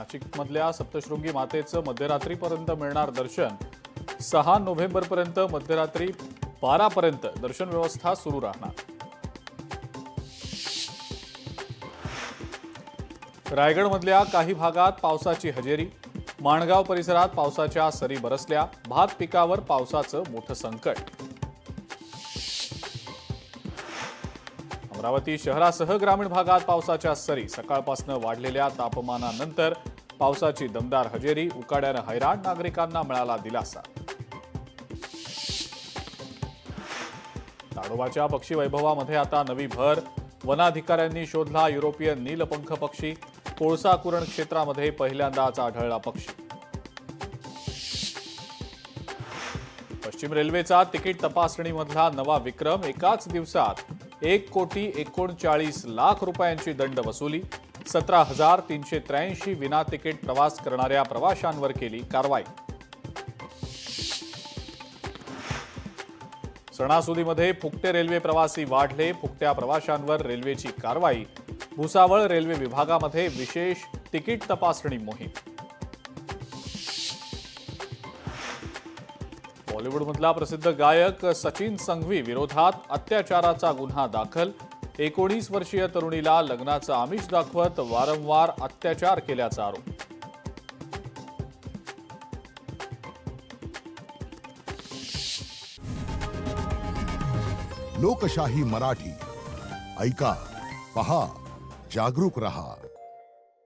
नाशिकमधल्या सप्तशृंगी मातेचं मध्यरात्रीपर्यंत मिळणार दर्शन। 6 नोव्हेंबरपर्यंत मध्यरात्री 12 पर्यंत दर्शन व्यवस्था सुरू राहणार। रायगडमधल्या काही भागात पावसाची हजेरी। माणगाव परिसरात पावसाच्या सरी बरसल्या। भात पिकावर पावसाचं मोठं संकट। अमरावती शहरासह ग्रामीण भागात पावसाच्या सरी। सकाळपासून वाढलेल्या तापमानानंतर पावसाची दमदार हजेरी। उकाड्यानं हैराण नागरिकांना मिळाला दिलासा। ताडोबाच्या पक्षी वैभवामध्ये आता नवी भर। वनाधिकाऱ्यांनी शोधला युरोपियन नीलपंख पक्षी। कोळसा कुरण क्षेत्रामध्ये पहिल्यांदाच आढळला पक्षी। पश्चिम रेल्वेचा तिकीट तपासणीमधला नवा विक्रम। एकाच दिवसात 1,39,00,000 रुपयांची दंड वसुली। 17,383 विना तिकीट प्रवास करणाऱ्या प्रवाशांवर केली कारवाई। सणासुदीमध्ये फुकटे रेल्वे प्रवासी वाढले। फुकट्या प्रवाशांवर रेल्वेची कारवाई। भुसावळ रेल्वे विभागामध्ये विशेष तिकीट तपासणी मोहीम। बॉलिवूडमधला प्रसिद्ध गायक सचिन संघवी विरोधात अत्याचाराचा गुन्हा दाखल। 19 वर्षीय तरुणीला लग्नाचं आमिष दाखवत वारंवार अत्याचार केल्याचा आरोप। लोकशाही मराठी ऐका, पहा, जागरूक रहा।